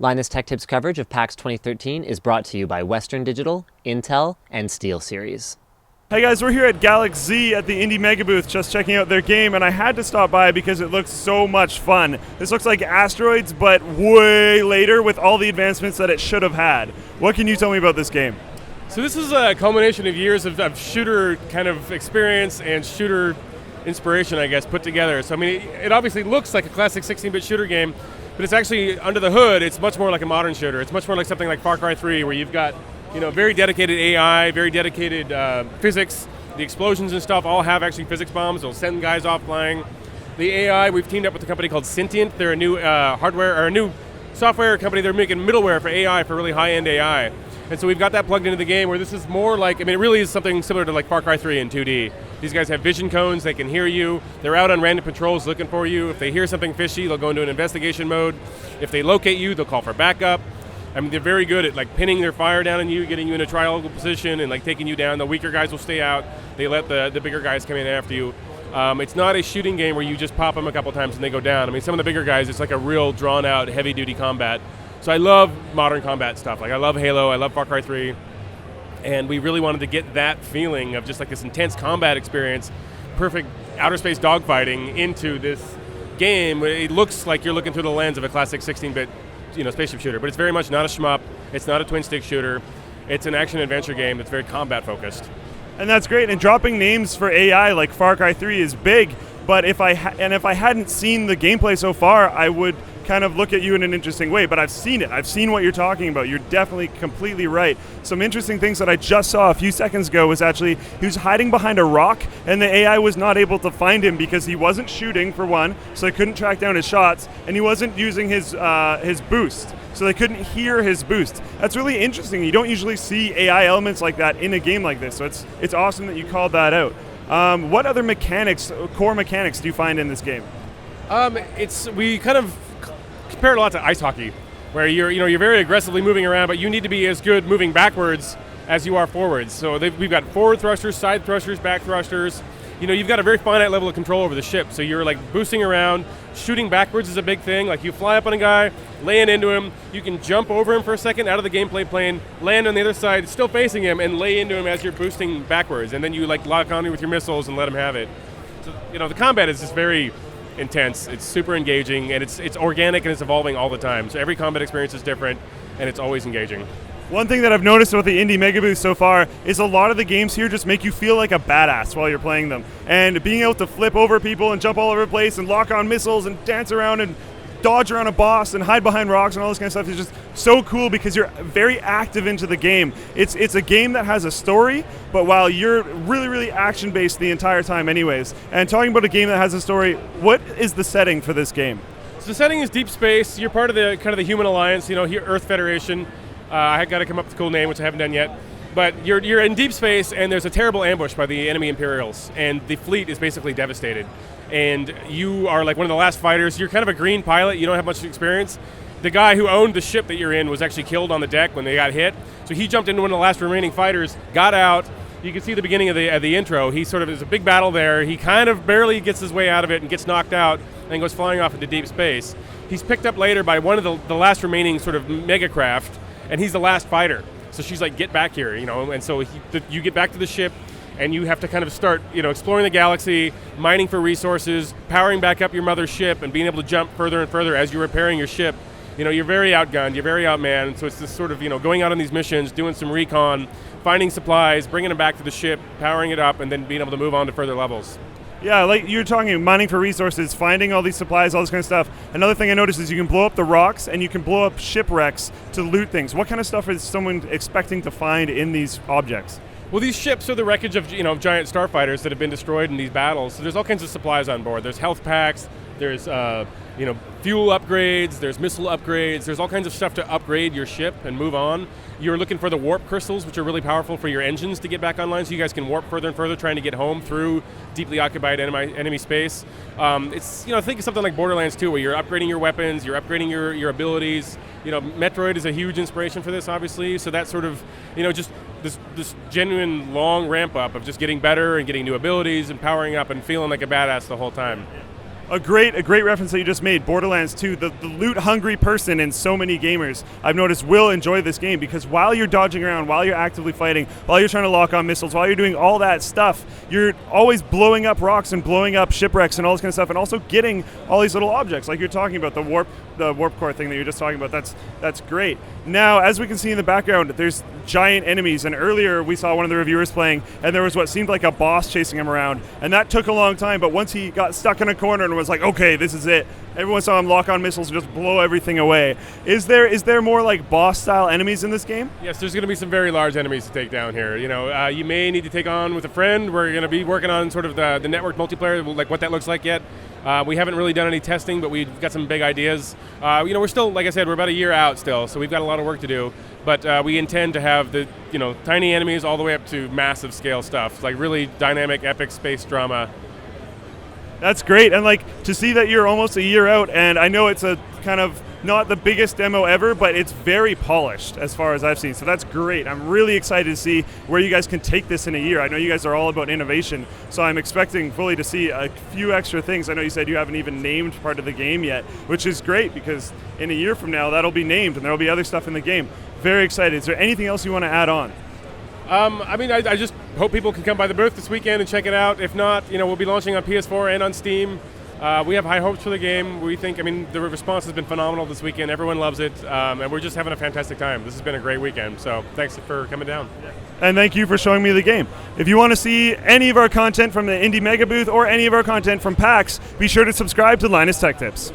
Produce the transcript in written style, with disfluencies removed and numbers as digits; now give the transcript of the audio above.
Linus Tech Tips coverage of PAX 2013 is brought to you by Western Digital, Intel, and SteelSeries. Hey guys, we're here at Galak-Z at the Indie Mega Booth just checking out their game, and I had to stop by because it looks so much fun. This looks like Asteroids, but way later with all the advancements that it should have had. What can you tell me about this game? So this is a culmination of years of shooter kind of experience and shooter inspiration, I guess, put together. So I mean, it obviously looks like a classic 16-bit shooter game, but it's actually, under the hood, it's much more like a modern shooter. It's much more like something like Far Cry 3, where you've got very dedicated AI, very dedicated physics. The explosions and stuff all have actually physics bombs. They'll send guys off flying. The AI, we've teamed up with a company called Sentient. They're a new a new software company. They're making middleware for AI, for really high-end AI. And so we've got that plugged into the game where this is more like, it really is something similar to like Far Cry 3 in 2D. These guys have vision cones, they can hear you, they're out on random patrols looking for you. If they hear something fishy, they'll go into an investigation mode. If they locate you, they'll call for backup. They're very good at like pinning their fire down on you, getting you in a triangle position and like taking you down. The weaker guys will stay out, they let the bigger guys come in after you. It's not a shooting game where you just pop them a couple times and they go down. Some of the bigger guys, it's like a real drawn out, heavy duty combat. So I love modern combat stuff. Like I love Halo, I love Far Cry 3, and we really wanted to get that feeling of just like this intense combat experience, perfect outer space dogfighting into this game. It looks like you're looking through the lens of a classic 16-bit, spaceship shooter, but it's very much not a shmup. It's not a twin stick shooter. It's an action adventure game that's very combat focused. And that's great. And dropping names for AI like Far Cry 3 is big. But if I hadn't seen the gameplay so far, I would kind of look at you in an interesting way. But I've seen it. I've seen what you're talking about. You're definitely completely right. Some interesting things that I just saw a few seconds ago was actually he was hiding behind a rock, and the AI was not able to find him because he wasn't shooting, for one, so they couldn't track down his shots, and he wasn't using his boost, so they couldn't hear his boost. That's really interesting. You don't usually see AI elements like that in a game like this, so it's awesome that you called that out. What other core mechanics do you find in this game? We kind of compare it a lot to ice hockey, where you're very aggressively moving around, but you need to be as good moving backwards as you are forwards. So we've got forward thrusters, side thrusters, back thrusters. You've got a very finite level of control over the ship, so you're like boosting around. Shooting backwards is a big thing. Like you fly up on a guy, land into him, you can jump over him for a second out of the gameplay plane, land on the other side, still facing him, and lay into him as you're boosting backwards, and then you like lock on with your missiles and let him have it. So the combat is just very intense. It's super engaging, and it's organic, and it's evolving all the time. So every combat experience is different, and it's always engaging. One thing that I've noticed about the Indie Mega Booth so far is a lot of the games here just make you feel like a badass while you're playing them. And being able to flip over people and jump all over the place and lock on missiles and dance around and dodge around a boss and hide behind rocks and all this kind of stuff is just so cool because you're very active into the game. It's a game that has a story, but while you're really, really action-based the entire time anyways. And talking about a game that has a story, what is the setting for this game? So the setting is deep space. You're part of the kind of the Human Alliance, here Earth Federation. I got to come up with a cool name, which I haven't done yet. But you're in deep space, and there's a terrible ambush by the enemy Imperials, and the fleet is basically devastated. And you are like one of the last fighters. You're kind of a green pilot. You don't have much experience. The guy who owned the ship that you're in was actually killed on the deck when they got hit. So he jumped into one of the last remaining fighters, got out. You can see the beginning of the intro. He sort of, there's a big battle there. He kind of barely gets his way out of it and gets knocked out and goes flying off into deep space. He's picked up later by one of the last remaining sort of mega craft, and he's the last fighter. So she's like, get back here, and so you get back to the ship, and you have to kind of start, exploring the galaxy, mining for resources, powering back up your mother's ship, and being able to jump further and further as you're repairing your ship. You're very outgunned, you're very outmanned, so it's this sort of, going out on these missions, doing some recon, finding supplies, bringing them back to the ship, powering it up, and then being able to move on to further levels. Yeah, like you're talking mining for resources, finding all these supplies, all this kind of stuff. Another thing I noticed is you can blow up the rocks and you can blow up shipwrecks to loot things. What kind of stuff is someone expecting to find in these objects? Well, these ships are the wreckage of giant starfighters that have been destroyed in these battles. So there's all kinds of supplies on board. There's health packs. There's fuel upgrades. There's missile upgrades. There's all kinds of stuff to upgrade your ship and move on. You're looking for the warp crystals, which are really powerful for your engines to get back online, so you guys can warp further and further, trying to get home through deeply occupied enemy space. It's think of something like Borderlands 2, where you're upgrading your weapons, you're upgrading your abilities. Metroid is a huge inspiration for this, obviously. So that's sort of just this genuine long ramp up of just getting better and getting new abilities and powering up and feeling like a badass the whole time. A great reference that you just made, Borderlands 2, the loot-hungry person in so many gamers, I've noticed, will enjoy this game because while you're dodging around, while you're actively fighting, while you're trying to lock on missiles, while you're doing all that stuff, you're always blowing up rocks and blowing up shipwrecks and all this kind of stuff, and also getting all these little objects, like you're talking about, the warp core thing that you're just talking about. That's great. Now, as we can see in the background, there's giant enemies, and earlier we saw one of the reviewers playing, and there was what seemed like a boss chasing him around, and that took a long time, but once he got stuck in a corner and was like, okay, this is it, everyone saw him lock on missiles and just blow everything away. Is there more like boss-style enemies in this game? Yes, there's going to be some very large enemies to take down here. You may need to take on with a friend. We're going to be working on sort of the network multiplayer, like what that looks like yet. We haven't really done any testing, but we've got some big ideas. We're still, like I said, we're about a year out still, so we've got a lot of work to do. But we intend to have the tiny enemies all the way up to massive scale stuff, like really dynamic, epic space drama. That's great, and like to see that you're almost a year out, and I know it's a kind of not the biggest demo ever, but it's very polished as far as I've seen, so that's great. I'm really excited to see where you guys can take this in a year. I know you guys are all about innovation, so I'm expecting fully to see a few extra things. I know you said you haven't even named part of the game yet, which is great because in a year from now that'll be named and there'll be other stuff in the game. Very excited. Is there anything else you want to add on? I just hope people can come by the booth this weekend and check it out. If not, we'll be launching on PS4 and on Steam. We have high hopes for the game. We think, the response has been phenomenal this weekend. Everyone loves it, and we're just having a fantastic time. This has been a great weekend, so thanks for coming down. And thank you for showing me the game. If you want to see any of our content from the Indie Mega Booth or any of our content from PAX, be sure to subscribe to Linus Tech Tips.